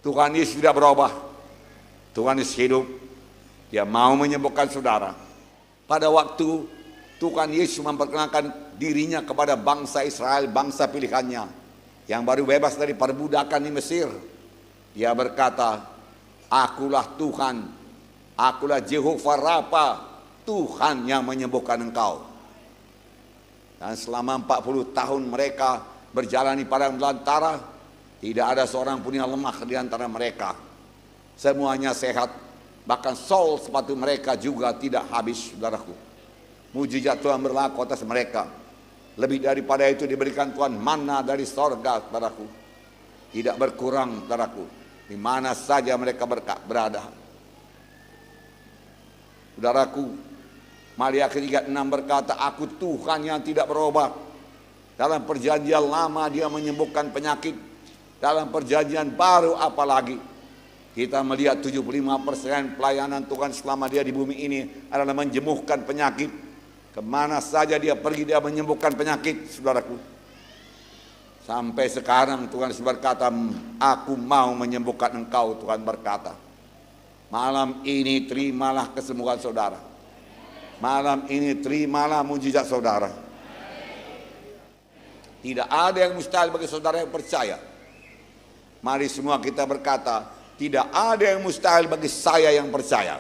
Tuhan Yesus tidak berubah. Tuhan Yesus hidup. Dia mau menyembuhkan saudara. Pada waktu Tuhan Yesus memperkenalkan dirinya kepada bangsa Israel, bangsa pilihannya, yang baru bebas dari perbudakan di Mesir, dia berkata, akulah Tuhan, akulah Jehovah Rafa, Tuhan yang menyembuhkan engkau. Dan selama 40 tahun mereka berjalan di padang belantara, tidak ada seorang pun yang lemah di antara mereka. Semuanya sehat, bahkan sol sepatu mereka juga tidak habis, saudaraku. Mujizat Tuhan berlaku atas mereka. Lebih daripada itu diberikan Tuhan manna dari sorga, saudaraku. Tidak berkurang, saudaraku. Di mana saja mereka berada. Saudaraku, Maria ketiga 6 berkata, aku Tuhan yang tidak berubah. Dalam perjanjian lama dia menyembuhkan penyakit. Dalam perjanjian baru apalagi. Kita melihat 75% pelayanan Tuhan selama dia di bumi ini adalah menyembuhkan penyakit. Kemana saja dia pergi dia menyembuhkan penyakit, saudaraku. Sampai sekarang Tuhan berkata, aku mau menyembuhkan engkau, Tuhan berkata. Malam ini terimalah kesembuhan saudara. Malam ini terimalah mujizat saudara. Tidak ada yang mustahil bagi saudara yang percaya. Mari semua kita berkata, tidak ada yang mustahil bagi saya yang percaya.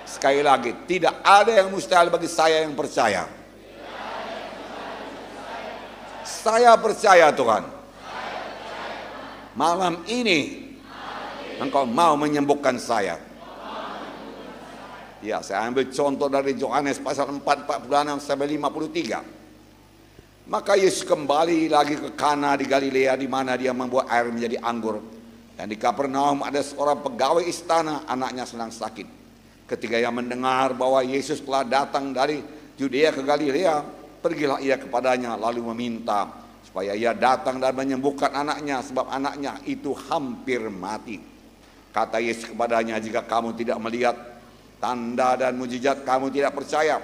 Sekali lagi, tidak ada yang mustahil bagi saya yang percaya. Saya percaya Tuhan. Malam ini engkau mau menyembuhkan saya. Ya, saya ambil contoh dari Yohanes pasal 4, 46 sampai 53. Maka Yesus kembali lagi ke Kana di Galilea, di mana dia membuat air menjadi anggur. Dan di Kapernaum ada seorang pegawai istana, anaknya sedang sakit. Ketika ia mendengar bahwa Yesus telah datang dari Yudea ke Galilea, pergilah ia kepadanya lalu meminta supaya ia datang dan menyembuhkan anaknya, sebab anaknya itu hampir mati. Kata Yesus kepadanya, jika kamu tidak melihat tanda dan mujizat, kamu tidak percaya.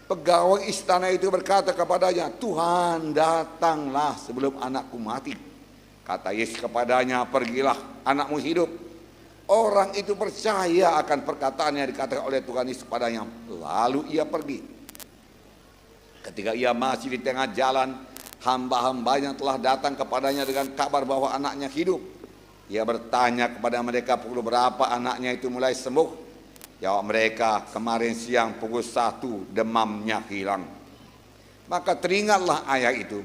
Pegawai istana itu berkata kepadanya, Tuhan, datanglah sebelum anakku mati. Kata Yesus kepadanya, pergilah, anakmu hidup. Orang itu percaya akan perkataan yang dikatakan oleh Tuhan Yesus kepadanya. Lalu ia pergi. Ketika ia masih di tengah jalan, hamba-hambanya telah datang kepadanya dengan kabar bahwa anaknya hidup. Ia bertanya kepada mereka pukul berapa anaknya itu mulai sembuh. Jawab mereka, kemarin siang pukul 1 demamnya hilang. Maka teringatlah ayat itu,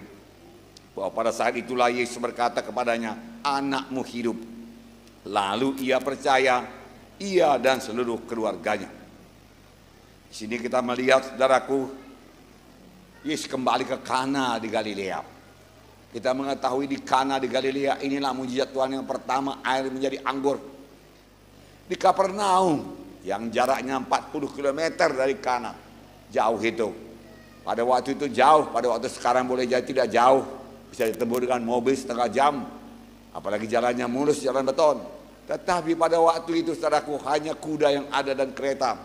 bahwa pada saat itulah Yesus berkata kepadanya, anakmu hidup. Lalu ia percaya, ia dan seluruh keluarganya. Di sini kita melihat, saudaraku, Yesus kembali ke Kana di Galilea. Kita mengetahui di Kana di Galilea inilah mujizat Tuhan yang pertama, air menjadi anggur. Di Kapernaum yang jaraknya 40 km dari Kana, jauh itu. Pada waktu itu jauh, pada waktu sekarang boleh jadi tidak jauh, bisa ditempuh dengan mobil setengah jam, apalagi jalannya mulus, jalan beton. Tetapi pada waktu itu, saudaraku, hanya kuda yang ada dan kereta.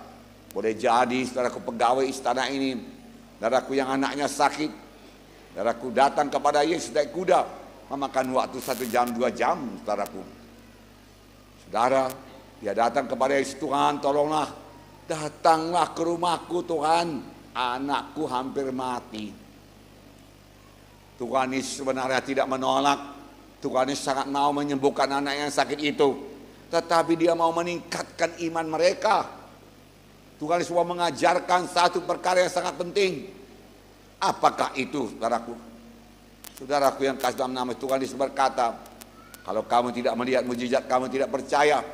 Boleh jadi, saudaraku, pegawai istana ini, saudaraku yang anaknya sakit, saudaraku datang kepada Yesus naik kuda, memakan waktu 1 jam 2 jam, saudaraku. Saudara, dia datang kepada Yesus, Tuhan tolonglah, datanglah ke rumahku Tuhan, anakku hampir mati. Tuhan Yesus sebenarnya tidak menolak. Tuhan Yesus sangat mau menyembuhkan anak yang sakit itu. Tetapi dia mau meningkatkan iman mereka. Tuhan Yesus mau mengajarkan satu perkara yang sangat penting. Apakah itu, saudaraku? Saudaraku yang kasih dalam nama Tuhan Yesus berkata, kalau kamu tidak melihat mujizat, kamu tidak percaya.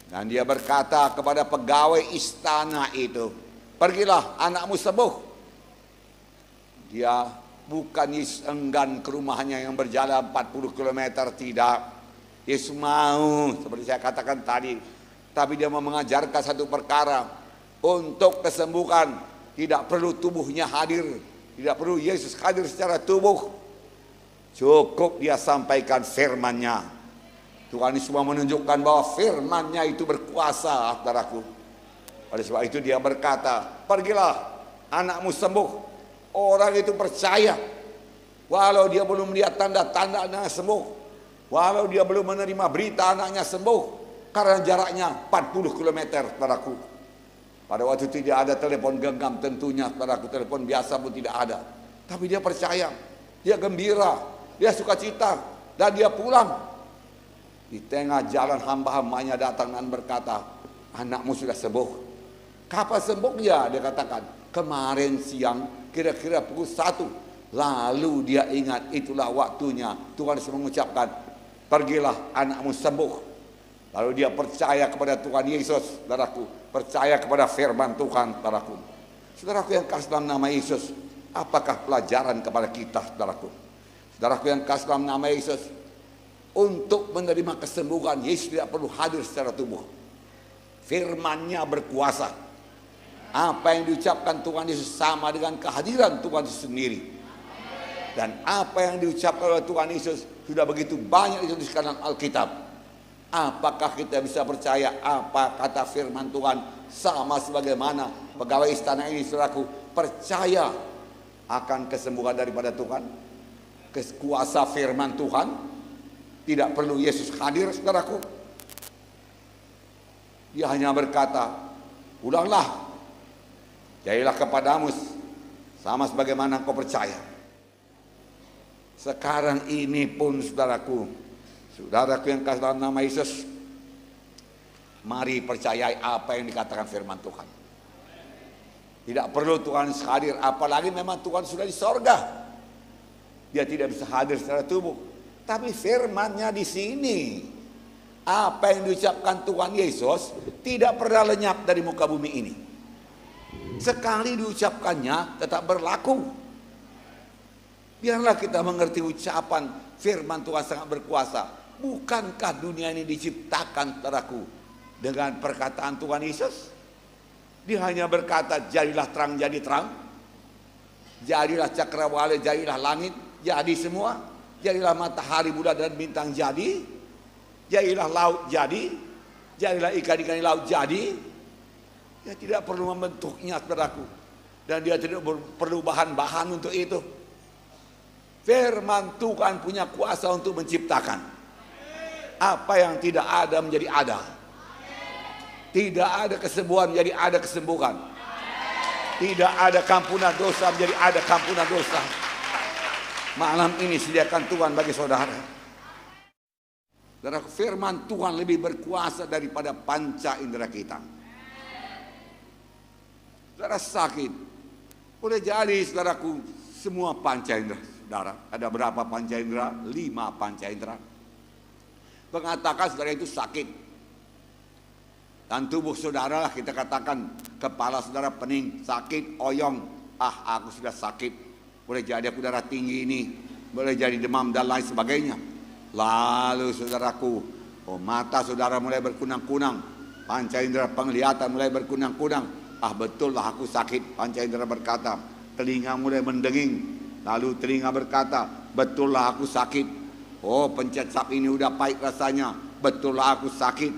Dan dia berkata kepada pegawai istana itu, pergilah, anakmu sembuh. Dia bukan Yesus enggan ke rumahnya yang berjalan 40 km, tidak. Yesus mau, seperti saya katakan tadi, tapi dia mau mengajarkan satu perkara. Untuk kesembuhan tidak perlu tubuhnya hadir, tidak perlu Yesus hadir secara tubuh. Cukup dia sampaikan firman-Nya. Tuhan Yesus mau menunjukkan bahwa firman-Nya itu berkuasa, saudaraku. Oleh sebab itu dia berkata, pergilah, anakmu sembuh. Orang itu percaya, walau dia belum melihat tanda-tanda anaknya sembuh. Walau dia belum menerima berita anaknya sembuh, karena jaraknya 40 km, saudaraku. Pada waktu itu tidak ada telepon genggam tentunya, saudaraku, telepon biasa pun tidak ada. Tapi dia percaya, dia gembira, dia sukacita, dan dia pulang. Di tengah jalan hamba-hambanya datang dan berkata, anakmu sudah sembuh. Kapan sembuhnya? Dia katakan, kemarin siang kira-kira pukul 1. Lalu dia ingat itulah waktunya Tuhan Yesus mengucapkan, pergilah anakmu sembuh. Lalu dia percaya kepada Tuhan Yesus, saudaraku, percaya kepada firman Tuhan, saudaraku. Saudaraku yang kasih dalam nama Yesus, apakah pelajaran kepada kita, saudaraku? Saudaraku yang kasih dalam nama Yesus, untuk menerima kesembuhan, Yesus tidak perlu hadir secara tubuh. Firman-Nya berkuasa. Apa yang diucapkan Tuhan Yesus sama dengan kehadiran Tuhan Yesus sendiri. Dan apa yang diucapkan oleh Tuhan Yesus sudah begitu banyak dituliskan dalam Alkitab. Apakah kita bisa percaya apa kata firman Tuhan, sama sebagaimana pegawai istana ini, saudaraku, percaya akan kesembuhan daripada Tuhan, kuasa firman Tuhan. Tidak perlu Yesus hadir, saudaraku. Dia hanya berkata, pulanglah, jadilah kepadamu sama sebagaimana engkau percaya. Sekarang ini pun, saudaraku yang kasih dalam nama Yesus, mari percayai apa yang dikatakan firman Tuhan. Tidak perlu Tuhan hadir, apalagi memang Tuhan sudah di sorga. Dia tidak bisa hadir secara tubuh, tapi firman-Nya di sini. Apa yang diucapkan Tuhan Yesus tidak pernah lenyap dari muka bumi ini. Sekali diucapkannya tetap berlaku. Biarlah kita mengerti ucapan firman Tuhan sangat berkuasa. Bukankah dunia ini diciptakan, saudaraku, dengan perkataan Tuhan Yesus? Dia hanya berkata, jadilah terang, jadi terang. Jadilah cakrawala, jadilah langit, jadi semua. Jadilah matahari, bulan dan bintang, jadi. Jadilah laut, jadi. Jadilah ikan-ikan di laut, jadi. Dia tidak perlu membentuknya, saudaraku. Dan dia tidak perlu bahan-bahan untuk itu. Firman Tuhan punya kuasa untuk menciptakan. Apa yang tidak ada menjadi ada. Tidak ada kesembuhan menjadi ada kesembuhan. Tidak ada kampunan dosa menjadi ada kampunan dosa. Malam ini sediakan Tuhan bagi saudara. Saudara, firman Tuhan lebih berkuasa daripada panca indera kita. Saudara sakit, boleh jadi, saudaraku, semua panca indera. Saudara, ada berapa panca indera? 5 panca indera. Mengatakan saudara itu sakit. Dan tubuh saudara, kita katakan kepala saudara pening, sakit, oyong. Ah, aku sudah sakit. Boleh jadi aku darah tinggi ini, boleh jadi demam dan lain sebagainya. Lalu saudaraku, mata saudara mulai berkunang-kunang, panca indera penglihatan mulai berkunang-kunang. Ah, betul lah aku sakit, panca indera berkata. Telinga mulai mendenging, lalu telinga berkata, betul lah aku sakit. Oh, pencet sap ini udah pahit rasanya, betul lah aku sakit.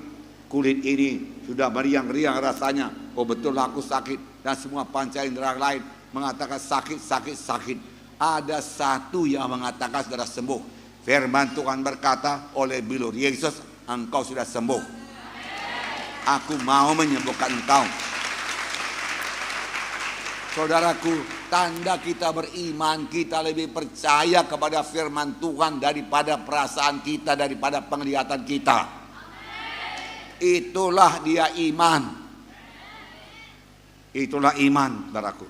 Kulit ini sudah meriang-riang rasanya, oh betul lah aku sakit. Dan semua panca indera lain mengatakan sakit, sakit, sakit. Ada satu yang mengatakan saudara sembuh. Firman Tuhan berkata, oleh bilur Yesus engkau sudah sembuh. Aku mau menyembuhkan engkau. Saudaraku, tanda kita beriman, kita lebih percaya kepada firman Tuhan daripada perasaan kita, daripada penglihatan kita. Itulah dia iman. Itulah iman, saudaraku.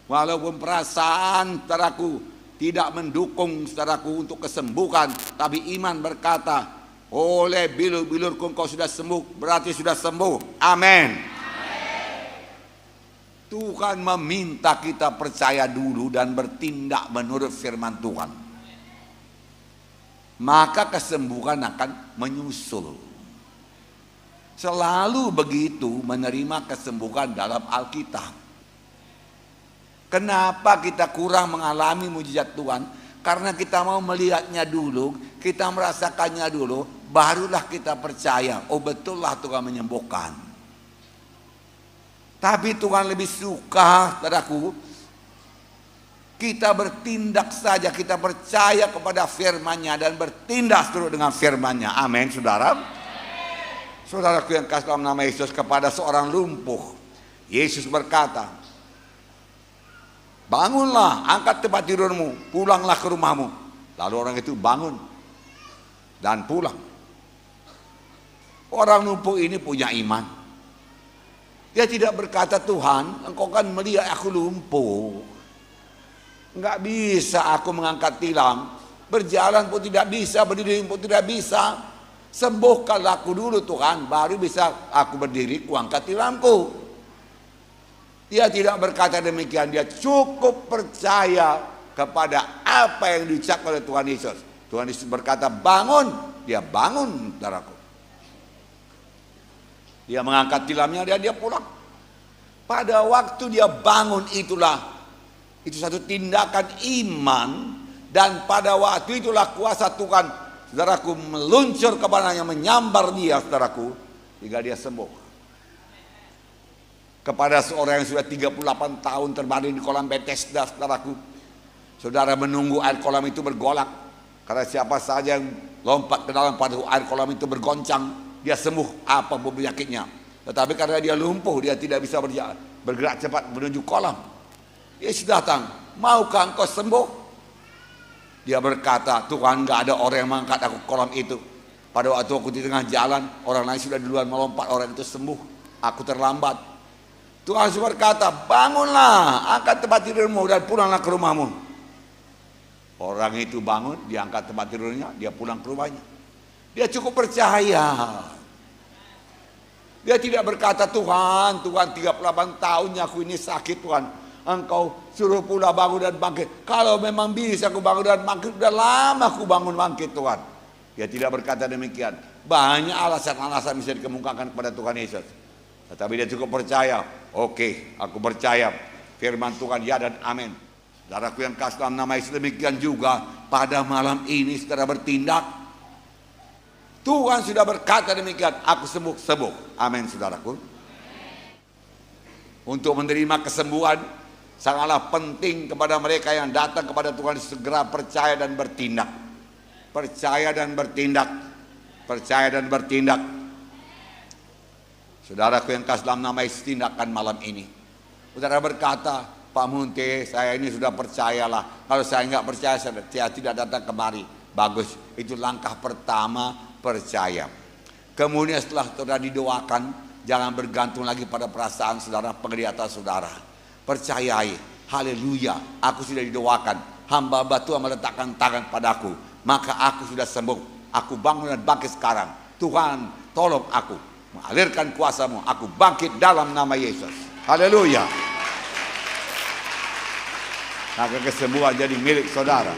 Walaupun perasaan, saudaraku, tidak mendukung, saudaraku, untuk kesembuhan, tapi iman berkata, oleh bilur-bilurku engkau sudah sembuh, berarti sudah sembuh. Amin. Tuhan meminta kita percaya dulu dan bertindak menurut firman Tuhan. Maka kesembuhan akan menyusul. Selalu begitu menerima kesembuhan dalam Alkitab. Kenapa kita kurang mengalami mujizat Tuhan? Karena kita mau melihatnya dulu, kita merasakannya dulu, barulah kita percaya, oh betullah Tuhan menyembuhkan. Tapi Tuhan lebih suka, saudaraku, Kita bertindak saja, kita percaya kepada firman-Nya dan bertindak seturut dengan firman-Nya. Amin, saudara. Saudaraku yang kasih dalam nama Yesus, kepada seorang lumpuh, Yesus berkata, bangunlah, angkat tempat tidurmu, pulanglah ke rumahmu. Lalu orang itu bangun dan pulang. Orang lumpuh ini punya iman. Dia tidak berkata, Tuhan, engkau kan melihat aku lumpuh. Enggak bisa aku mengangkat tilam, berjalan pun tidak bisa, berdiri pun tidak bisa. Sembuhkanlah aku dulu Tuhan, baru bisa aku berdiri, kuangkat tilamku. Dia tidak berkata demikian, dia cukup percaya kepada apa yang diucapkan oleh Tuhan Yesus. Tuhan Yesus berkata bangun, dia bangun, saudaraku. Dia mengangkat tilamnya, dia pulang. Pada waktu dia bangun itu satu tindakan iman, dan pada waktu itulah kuasa Tuhan, saudaraku, meluncur kepadanya, menyambar dia, saudaraku, hingga dia sembuh. Kepada seorang yang sudah 38 tahun terbaring di kolam Bethesda, saudaraku, saudara menunggu air kolam itu bergolak, karena siapa saja yang lompat ke dalam pada air kolam itu bergoncang, dia sembuh apapun penyakitnya. Tetapi karena dia lumpuh, dia tidak bisa bergerak cepat menuju kolam. Yesus datang, maukah engkau sembuh? Dia berkata, Tuhan, gak ada orang yang mengangkat aku ke kolam itu. Pada waktu aku di tengah jalan, orang lain sudah duluan melompat, orang itu sembuh. Aku terlambat. Tuhan berkata, bangunlah, angkat tempat tidurmu dan pulanglah ke rumahmu. Orang itu bangun, dia angkat tempat tidurnya, dia pulang ke rumahnya. Dia cukup percaya. Dia tidak berkata, Tuhan 38 tahunnya aku ini sakit, Tuhan, engkau suruh pula bangun dan bangkit. Kalau memang bisa aku bangun dan bangkit, udah lama aku bangun bangkit, Tuhan. Dia tidak berkata demikian. Banyak alasan-alasan bisa dikemukakan kepada Tuhan Yesus. Tetapi dia cukup percaya. Oke, aku percaya firman Tuhan, ya dan amin. Saudaraku yang kasih dalam nama Yesus, demikian juga pada malam ini saudara bertindak. Tuhan sudah berkata demikian, aku sembuh. Amin, saudaraku. Untuk menerima kesembuhan sangatlah penting kepada mereka yang datang kepada Tuhan, segera percaya dan bertindak. Percaya dan bertindak. Percaya dan bertindak. Saudaraku yang kasih dalam nama Yesus, tindakan malam ini. Saudara berkata, Pak Munte, saya ini sudah percayalah. Kalau saya nggak percaya, saya tidak datang kemari. Bagus, itu langkah pertama, percaya. Kemudian setelah saudara didoakan, jangan bergantung lagi pada perasaan saudara, penglihatan saudara. Percayai, haleluya, aku sudah didoakan, hamba Tuhan meletakkan tangan padaku, maka aku sudah sembuh. Aku bangun dan bangkit sekarang. Tuhan, tolong aku, mengalirkan kuasa-Mu, aku bangkit dalam nama Yesus. Haleluya. Maka kesembuhan jadi milik saudara.